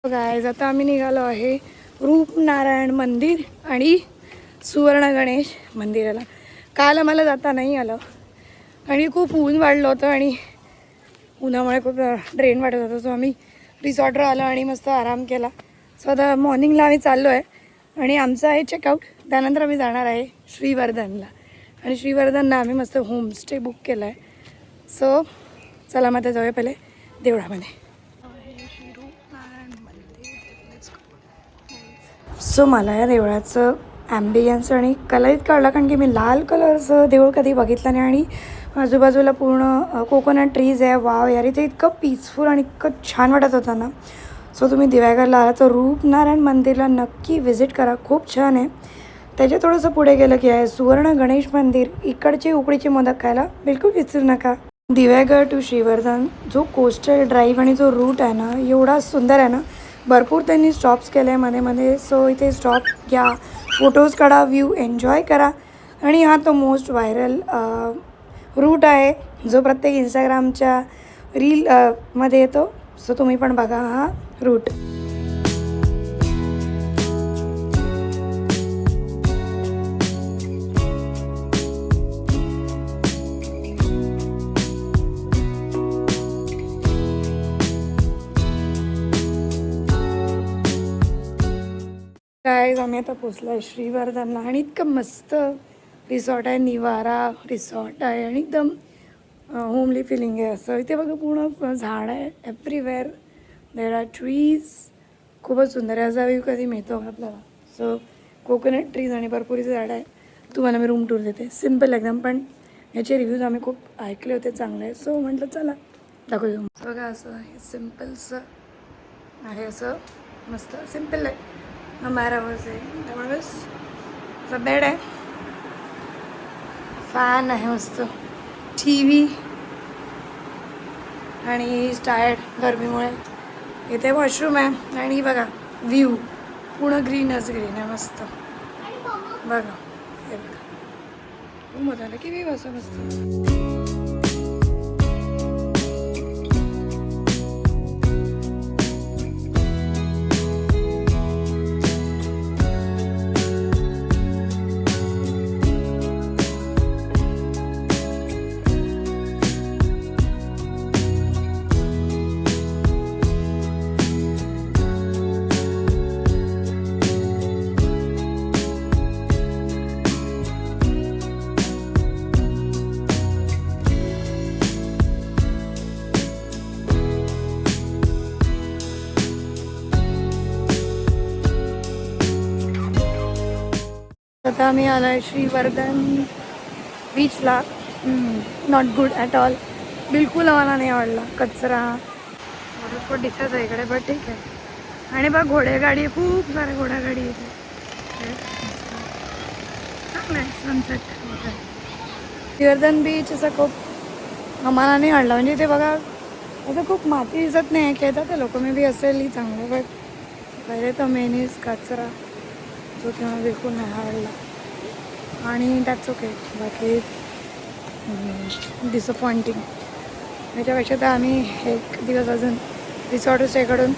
Guys आता आम्ही निघालो आहे रूपनारायण मंदिर आणि सुवर्ण गणेश मंदिराला. काल आम्हाला जाता नाही आलं आणि खूप ऊन वाढलं होतं आणि उन्हामुळे खूप ड्रेन वाटत होतं. सो आम्ही रिसॉर्टवर आलो आणि मस्त आराम केला. सो आता मॉर्निंगला आम्ही चाललो आहे आणि आमचं आहे चेकआउट. त्यानंतर आम्ही जाणार आहे श्रीवर्धनला आणि श्रीवर्धनला आम्ही मस्त होमस्टे बुक केला आहे. सो चला मग आता जाऊया पहिले देवळामध्ये. सो मला या देवळाचं ॲम्बियन्स आणि कलर इतका आवडला कारण की मी लाल कलरचं देऊळ कधी बघितलं नाही आणि आजूबाजूला पूर्ण कोकोनट ट्रीज आहे. वाव यार, इथे इतकं पीसफुल आणि इतकं छान वाटत होतं ना. सो तुम्ही दिव्यागरला आला तर रूपनारायण मंदिरला नक्की व्हिजिट करा, खूप छान आहे. त्याच्या थोडंसं पुढे गेलं की आहे सुवर्ण गणेश मंदिर. इकडचे उकडीचे मोदक खायला बिलकुल विसरू नका. दिव्यागर टू श्रीवर्धन जो कोस्टल ड्राईव्ह आणि जो रूट आहे ना एवढा सुंदर आहे ना. भरपूर त्यांनी स्टॉप्स केले आहे मध्ये मध्ये. सो इथे स्टॉप घ्या, फोटोज काढा, व्ह्यू एन्जॉय करा. आणि हा तो मोस्ट व्हायरल रूट आहे जो प्रत्येक इंस्टाग्रामच्या रील मध्ये येतो. सो तुम्ही पण बघा हा रूट. गाईज आम्ही आता पोचलो आहे श्रीवर्धनला आणि इतकं मस्त रिसॉर्ट आहे. निवारा रिसॉर्ट आहे आणि एकदम होमली फिलिंग आहे असं. इथे बघा पूर्ण झाड आहे एव्हरीवेअर. There are trees. खूपच सुंदर आहे. असा व्ह्यू कधी मिळतो आपल्याला. सो कोकोनट ट्रीज आणि भरपूर झाड आहे. तुम्हाला मी रूम टूर देते सिम्पल एकदम. पण याचे रिव्ह्यूज आम्ही खूप ऐकले होते चांगले. सो म्हटलं चला दाखवू. बघा असं हे सिम्पलचं आहे, असं मस्त सिम्पल आहे. हमारा हाऊस आहे त्यामुळे बस असं बेड आहे, फॅन आहे मस्त, टी व्ही आणि टायर्ड गरमीमुळे. इथे वॉशरूम आहे आणि बघा व्ह्यू पूर्ण ग्रीनच ग्रीन आहे मस्त. बघा हे बघा मजा आलं की व्ह्यू असं मस्त. आता आम्ही आलो आहे श्रीवर्धन बीचला. Not good at all. बिलकुल आम्हाला नाही आवडला. कचरा भरपूर दिसत आहे इकडे बट ठीक आहे. आणि बघ घोडेगाडी, खूप साऱ्या घोडागाडी इथे. चांगलं आहे सनसेट. श्रीवर्धन बीच असं खूप आम्हाला नाही आवडला. म्हणजे इथे बघा असं खूप माती दिसत नाही. खेळतात ते लोक, मे बी असेलही चांगलं. बट पहिले तर मेन इज कचरा जो तेव्हा बिलकुल नाही आवडला. आणि दॅट्स ओके. बाकी डिसअपॉइंटिंग. त्याच्यापेक्षा तर आम्ही एक दिवस अजून रिसॉर्ट स्टेकडून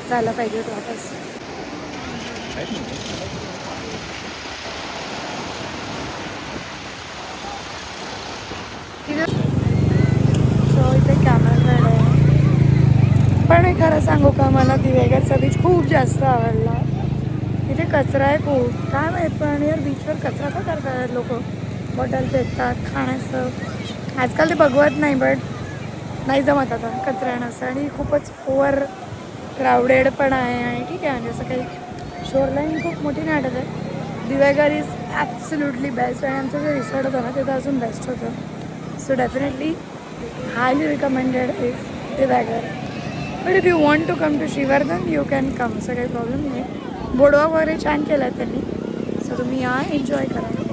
जायला पाहिजे होतं वापस. सो इथे कॅमेरामॅन आहे. पण मी खरं सांगू का, मला दिवेगरचा बीच खूप जास्त आवडला. इथे कचरा आहे खूप, काय माहीत. पण यार बीचवर कचरा का करतात लोक. बॉटल फेकतात खाण्याचं. आजकाल ते बघवत नाही बट नाही जमत आता कचरा नसतं. आणि खूपच ओव्हर क्राऊडेड पण आहे. आणि ठीक आहे म्हणजे असं काही शोरलाईन खूप मोठी नाही वाटत आहे. दिवेगर इज ॲब्सल्युटली बेस्ट. आणि आमचं जे रिसॉर्ट होतं ना ते तर अजून बेस्ट होतं. So definitely highly recommended is Diveagar. But if you want to come to Shrivardhan you can come. असं काही प्रॉब्लेम नाही. बोर्डवॉक वगैरे छान केला आहे त्यांनी. सो तुम्ही या, एन्जॉय करा.